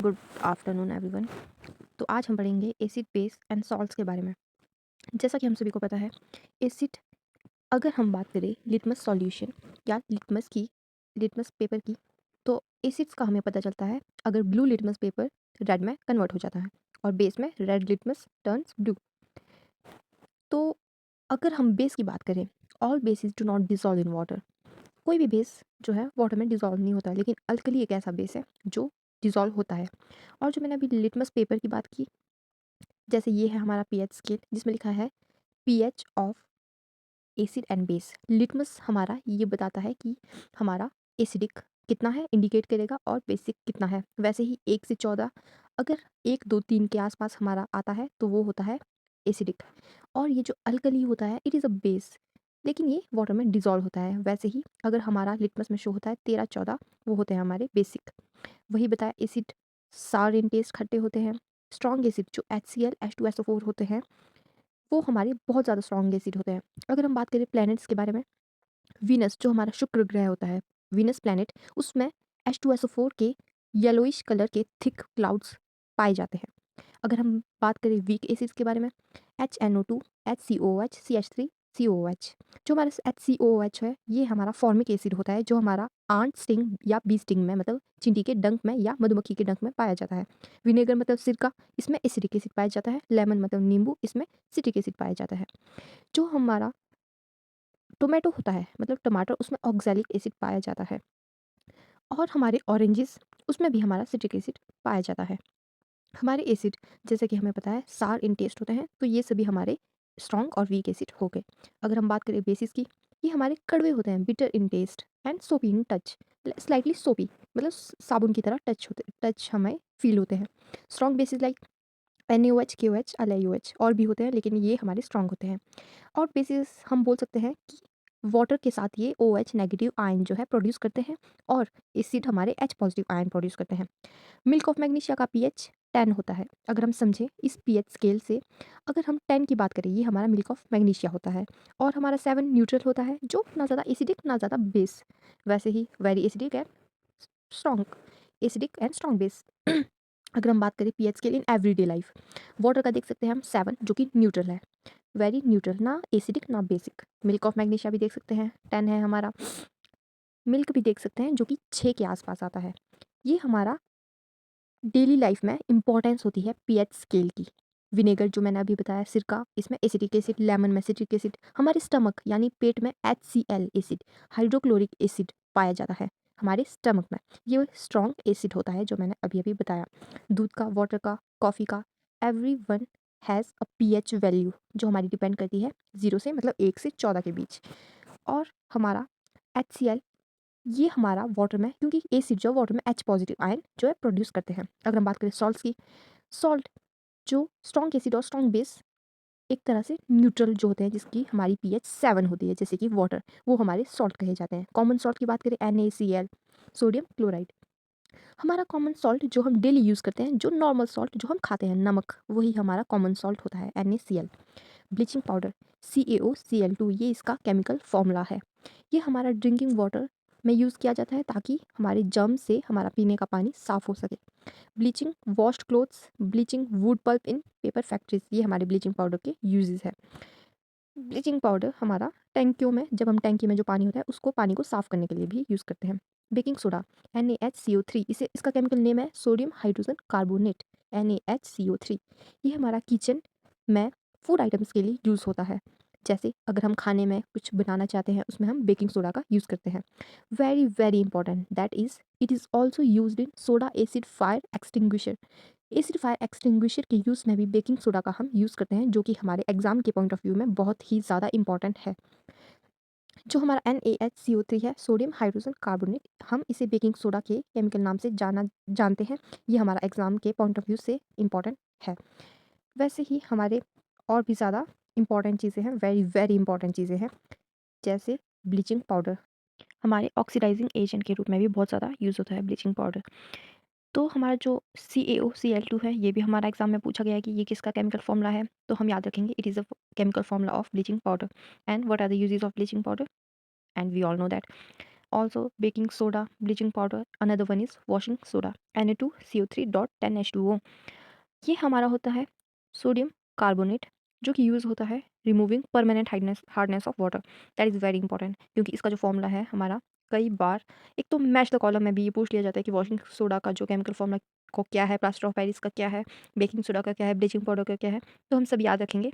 Good afternoon everyone. तो आज हम पढ़ेंगे एसिड बेस एंड सॉल्ट्स के बारे में। जैसा कि हम सभी को पता है, एसिड, अगर हम बात करें लिटमस सॉल्यूशन या लिटमस पेपर की, तो एसिड्स का हमें पता चलता है अगर ब्लू लिटमस पेपर रेड में कन्वर्ट हो जाता है और बेस में रेड लिटमस टर्न्स ब्लू। तो अगर हम बेस की बात करें, all basis do not dissolve in water. कोई भी बेस जो है वाटर में डिजॉल्व नहीं होता, लेकिन अल्कली एक ऐसा बेस है जो डिजॉल्व होता है। और जो मैंने अभी लिटमस पेपर की बात की, जैसे ये है हमारा पीएच स्केल जिसमें लिखा है pH of acid and base. Litmus हमारा ये बताता है कि हमारा एसिडिक कितना है, इंडिकेट करेगा, और बेसिक कितना है। वैसे ही 1 से 14, अगर 1 2 3 के आसपास हमारा आता है तो वो होता है एसिडिक। और ये जो अल्कली होता है इट इज़ अ बेस, लेकिन ये वाटर में डिजॉल्व होता है। वैसे ही अगर हमारा लिटमस में शो होता है 13 14, वो होते हैं हमारे बेसिक। वही बताया, एसिड सार इन टेस्ट खट्टे होते हैं। स्ट्रॉन्ग एसिड जो HCl H2SO4 होते हैं, वो हमारे बहुत ज़्यादा स्ट्रॉन्ग एसिड होते हैं। अगर हम बात करें प्लैनेट्स के बारे में, वीनस जो हमारा शुक्र ग्रह होता है, वीनस प्लैनेट, उसमें H2SO4 के येलोइश कलर के थिक क्लाउड्स पाए जाते हैं। अगर हम बात करें वीक एसिड्स के बारे में, HNO2, HCOOH, CH3, COOH। जो हमारा HCOOH है ये हमारा फॉर्मिक एसिड होता है, जो हमारा आंट स्टिंग या बी स्टिंग में, मतलब चींटी के डंक में या मधुमक्खी के डंक में पाया जाता है। विनेगर मतलब सिरका, इसमें एसिडिक एसिड पाया जाता है। लेमन मतलब नींबू, इसमें सिट्रिक एसिड पाया जाता है। जो हमारा टोमेटो होता है, मतलब टमाटर, उसमें ऑक्सैलिक एसिड पाया जाता है। और हमारे ऑरेंजेस, उसमें भी हमारा सिट्रिक एसिड पाया जाता है। हमारे एसिड, जैसे कि हमें पता है, सार इन टेस्ट होते हैं, तो ये सभी हमारे स्ट्रॉन्ग और वीक एसिड हो गए। अगर हम बात करें बेसिस की, ये हमारे कड़वे होते हैं, बिटर इन टेस्ट एंड सोपी इन टच, स्लाइटली सोपी, मतलब साबुन की तरह टच हमें फील होते हैं। Strong bases like NaOH, KOH, LiOH और भी होते हैं, लेकिन ये हमारे स्ट्रॉन्ग होते हैं। और बेसिस हम बोल सकते हैं कि वाटर के साथ ये OH नेगेटिव आयन जो है प्रोड्यूस करते हैं, और एसिड हमारे H पॉजिटिव आयन प्रोड्यूस करते हैं। मिल्क ऑफ मैग्नीशिया का पीएच 10 होता है। अगर हम समझें इस पीएच स्केल से, अगर हम 10 की बात करें, ये हमारा मिल्क ऑफ मैग्नीशिया होता है। और हमारा 7 न्यूट्रल होता है, जो ना ज़्यादा एसिडिक ना ज़्यादा बेस। वैसे ही very acidic and strong, acidic and strong base. अगर हम बात करें pH scale in everyday life, water का देख सकते हैं हम 7, जो कि न्यूट्रल है, वेरी न्यूट्रल, ना एसिडिक ना बेसिक। मिल्क ऑफ मैग्नीशिया भी देख सकते हैं, 10 है हमारा। मिल्क भी देख सकते हैं, जो कि 6 के आसपास आता है। ये हमारा डेली लाइफ में इंपॉर्टेंस होती है पीएच स्केल की। विनेगर जो मैंने अभी बताया, सिरका, इसमें एसिटिक एसिड, लेमन में सिट्रिक एसिड। हमारे स्टमक यानी पेट में HCl एसिड, हाइड्रोक्लोरिक एसिड पाया जाता है हमारे स्टमक में। ये स्ट्रॉन्ग एसिड होता है जो मैंने अभी अभी बताया। दूध का, वाटर का, कॉफ़ी का, every one has a pH value जो हमारी डिपेंड करती है 0 से, मतलब 1 से 14 के बीच। और हमारा HCl, ये हमारा वाटर में, क्योंकि एसिड जो वाटर में H पॉजिटिव आयन जो है प्रोड्यूस करते हैं। अगर हम बात करें सॉल्ट्स की, सॉल्ट जो स्ट्रॉन्ग एसिड और स्ट्रॉन्ग बेस, एक तरह से न्यूट्रल जो होते हैं, जिसकी हमारी पीएच 7 होती है, जैसे कि वाटर, वो हमारे सॉल्ट कहे जाते हैं। कॉमन सॉल्ट की बात करें, NaCl, सोडियम क्लोराइड। हमारा कॉमन सॉल्ट जो हम डेली यूज़ करते हैं, जो नॉर्मल सॉल्ट जो हम खाते हैं, नमक, वही हमारा कॉमन सॉल्ट होता है, NaCl। ब्लीचिंग पाउडर, CaOCl2, ये इसका केमिकल फॉर्मूला है। ये हमारा ड्रिंकिंग वाटर में यूज़ किया जाता है ताकि हमारे जर्म से हमारा पीने का पानी साफ़ हो सके। Bleaching washed clothes, bleaching wood pulp इन पेपर फैक्ट्रीज, ये हमारे ब्लीचिंग पाउडर के यूजेस है। ब्लीचिंग पाउडर हमारा टैंकियों में, जब हम टैंकी में जो पानी होता है उसको, पानी को साफ़ करने के लिए भी यूज़ करते हैं। बेकिंग सोडा, NaHCO3, इसे, इसका केमिकल नेम है सोडियम हाइड्रोजन कार्बोनेट, NaHCO3। ये हमारा किचन में फूड आइटम्स के लिए यूज़ होता है। जैसे अगर हम खाने में कुछ बनाना चाहते हैं, उसमें हम बेकिंग सोडा का यूज़ करते हैं। Very very important, that is it is also used in soda acid fire extinguisher. Acid fire extinguisher के यूज़ में भी बेकिंग सोडा का हम यूज़ करते हैं, जो कि हमारे एग्जाम के पॉइंट ऑफ व्यू में बहुत ही ज़्यादा इंपॉर्टेंट है। जो हमारा NaHCO3 है, सोडियम हाइड्रोजन कार्बोनेट, हम इसे बेकिंग सोडा के केमिकल नाम से जानते हैं। ये हमारा एग्जाम के पॉइंट ऑफ व्यू से इंपॉर्टेंट है। वैसे ही हमारे और भी ज़्यादा इंपॉर्टेंट चीज़ें हैं, वेरी वेरी इंपॉर्टेंट चीज़ें हैं, जैसे ब्लीचिंग पाउडर, हमारे ऑक्सीडाइजिंग एजेंट के रूप में भी बहुत ज़्यादा यूज़ होता है ब्लीचिंग पाउडर। तो हमारा जो CaOCl2 है, ये भी हमारा एग्जाम में पूछा गया है कि ये किसका केमिकल फॉर्मूला है, तो हम याद रखेंगे it is a chemical formula of bleaching powder. And what are the uses of bleaching powder, and we all know that also baking soda, bleaching powder. Another one is washing soda, Na2CO3.10H2O. ये हमारा होता है sodium carbonate, जो कि use होता है removing permanent hardness of water. That is very important, क्योंकि इसका जो फॉर्मूला है हमारा, कई बार एक तो मैच द कॉलम में भी ये पूछ लिया जाता है कि वॉशिंग सोडा का जो केमिकल फॉर्मूला को क्या है, प्लास्टर ऑफ पेरिस का क्या है, बेकिंग सोडा का क्या है, ब्लीचिंग पाउडर का क्या है। तो हम सब याद रखेंगे।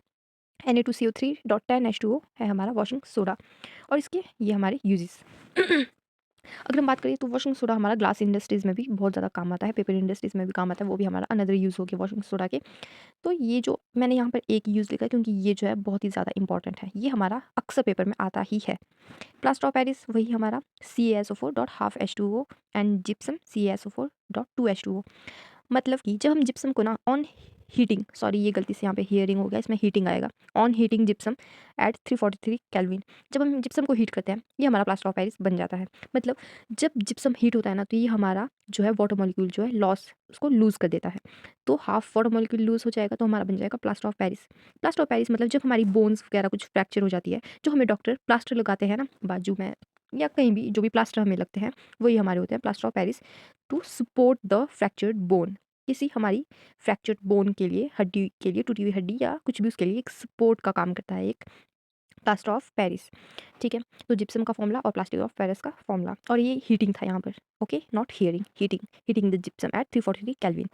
Na2CO3.10H2O है हमारा वॉशिंग सोडा। और इसके ये हमारे यूजेस अगर हम बात करें तो वॉशिंग सोडा हमारा ग्लास इंडस्ट्रीज़ में भी बहुत ज़्यादा काम आता है, पेपर इंडस्ट्रीज़ में भी काम आता है, वो भी हमारा अनदर यूज़ हो गया वॉशिंग सोडा के। तो ये जो मैंने यहाँ पर एक यूज़ लिखा है, क्योंकि ये जो है बहुत ही ज़्यादा इंपॉर्टेंट है, ये हमारा अक्सर पेपर में आता ही है। प्लास्टर ऑफ पेरिस वही हमारा CaSO4.12H2O एंड जिप्सम CaSO4.2H2O। मतलब कि जब हम जिप्सम को ना ऑन हीटिंग, सॉरी ये गलती से यहाँ पे हियरिंग हो गया, इसमें हीटिंग आएगा, on heating gypsum at 343 kelvin, जब हम जिप्सम को हीट करते हैं ये हमारा प्लास्टर ऑफ पेरिस बन जाता है। मतलब जब जिप्सम हीट होता है ना, तो ये हमारा जो है वाटर मॉलिक्यूल जो है लॉस, उसको लूज़ कर देता है। तो हाफ वाटर मॉलिक्यूल लूज़ हो जाएगा, तो हमारा बन जाएगा plaster of Paris. Plaster of Paris मतलब जब हमारी बोन्स वगैरह कुछ फ्रैक्चर हो जाती है, जो हमें डॉक्टर प्लास्टर लगाते हैं ना बाजू में या कहीं भी, जो भी प्लास्टर हमें लगते हैं वही हमारे होते हैं plaster of Paris, to support the fractured bone. किसी हमारी फ्रैक्चर्ड बोन के लिए, हड्डी के लिए, टूटी हुई हड्डी या कुछ भी, उसके लिए एक सपोर्ट का काम करता है एक प्लास्टर ऑफ पेरिस। ठीक है, तो जिप्सम का फॉर्मूला और प्लास्टर ऑफ पेरिस का फॉर्मूला, और ये हीटिंग था यहाँ पर। Okay, not hearing, heating the gypsum at 343 kelvin.